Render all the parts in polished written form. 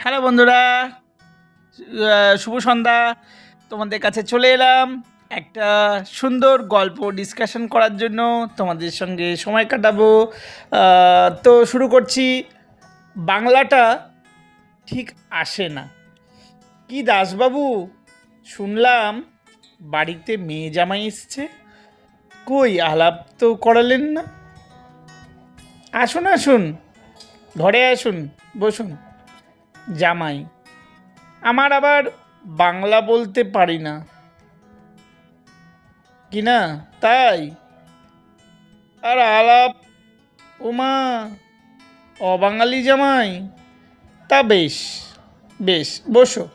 Hello বন্ধুরা, শুভ সন্ধ্যা। তোমাদের কাছে চলে এলাম একটা সুন্দর গল্প ডিসকাশন করার জন্য, তোমাদের সঙ্গে সময় কাটাবো। তো শুরু করছি। বাংলাটা ঠিক আসে না। কি দাসবাবু, শুনলাম বাড়িতে মেয়ে জামাই এসছে, কই আলাপ তো করালেন না? আসুন আসুন, ঘরে আসুন, বসুন। জামাই, আমার আবার বাংলা বলতে পারি না কি না, তাই আর আলাপ। ওমা, অবাঙালি জামাই? তা বেশ বেশ, বসো।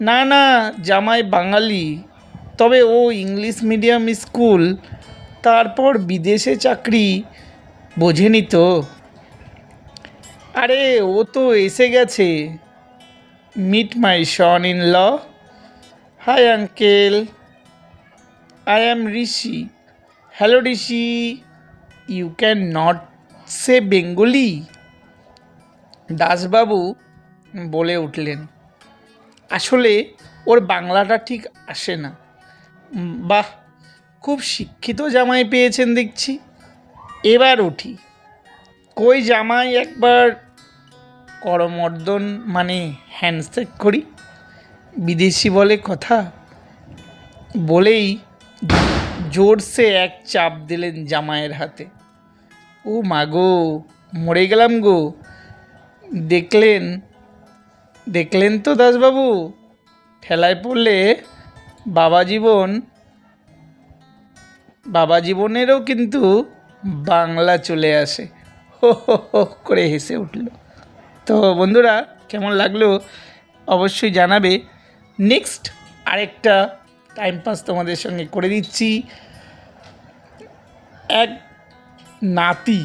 না না, জামাই বাঙালি, তবে ও ইংলিশ মিডিয়াম স্কুল, তারপর বিদেশে চাকরি, বোঝেনি তো। আরে ও তো এসে গেছে। Meet my son in law. Hi uncle, I am Rishi. Hello Rishi. You cannot say Bengali. দাসবাবু বলে উঠলেন, আসলে ওর বাংলাটা ঠিক আসে না। বাহ, খুব শিক্ষিত জামাই পেয়েছেন দেখছি। এবার উঠি। কই জামাই, একবার করমর্দন মানে হ্যান্ডশেক করি, বিদেশি বলে কথা। বলেই জোরসে এক চাপ দিলেন জামাইয়ের হাতে। ও মা গো, মরে গেলাম গো। দেখলেন দেখলেন তো দাসবাবু, ঠেলায় পড়লে বাবা জীবনেরও কিন্তু বাংলা চলে আসে। হো হো হো করে হেসে উঠল। তো বন্ধুরা, কেমন লাগলো অবশ্যই জানাবে। নেক্সট আরেকটা টাইম পাস তোমাদের সঙ্গে করে দিচ্ছি। এক নাতি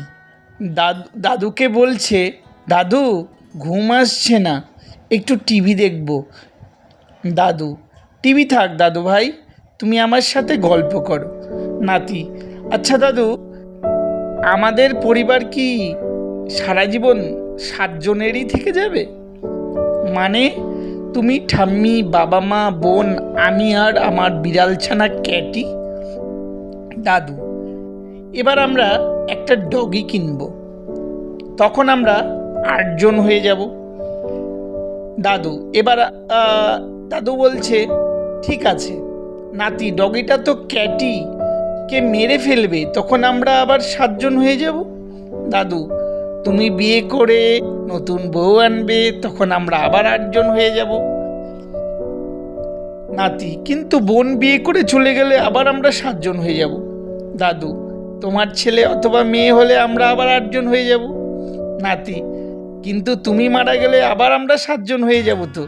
দাদুকে বলছে, দাদু ঘুম আসছে না, একটু টিভি দেখব। দাদু, টিভি থাক দাদু ভাই, তুমি আমার সাথে গল্প করো। নাতি, আচ্ছা দাদু, আমাদের পরিবার কি সারা জীবন 7 জনেরই থেকে যাবে? মানে তুমি, ঠাম্মি, বাবা মা, বোন, আমি আর আমার বিড়াল ছানা ক্যাটি? দাদু, এবার আমরা একটা ডগি কিনবো, তখন আমরা 8 জন হয়ে যাব। দাদু, এবার দাদু বলছে, ঠিক আছে নাতি, ডগিটা তো ক্যাটি কে মেরে ফেলবে, তখন আমরা আবার 7 জন হয়ে যাব। দাদু, তুমি বিয়ে করে নতুন বউ আনবে, তখন আমরা আবার 8 জন হয়ে যাব। নাতি, কিন্তু বোন বিয়ে করে চলে গেলে আবার আমরা 7 জন হয়ে যাব। দাদু, তোমার ছেলে অথবা মেয়ে হলে আমরা আবার 8 জন হয়ে যাব। নাতি, কিন্তু তুমি মারা গেলে আবার আমরা 7 জন হয়ে যাব তো।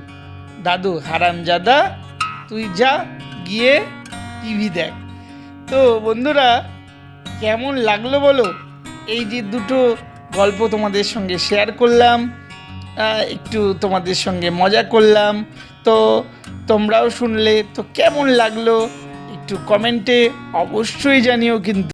দাদু, হারামজাদা, তুই যা গিয়ে টিভি দেখ। তো বন্ধুরা, কেমন লাগলো বলো? এই যে দুটো গল্প তোমাদের সঙ্গে শেয়ার করলাম, একটু তোমাদের সঙ্গে মজা করলাম। তো তোমরাও শুনলে, তো কেমন লাগলো একটু কমেন্টে অবশ্যই জানিও কিন্তু।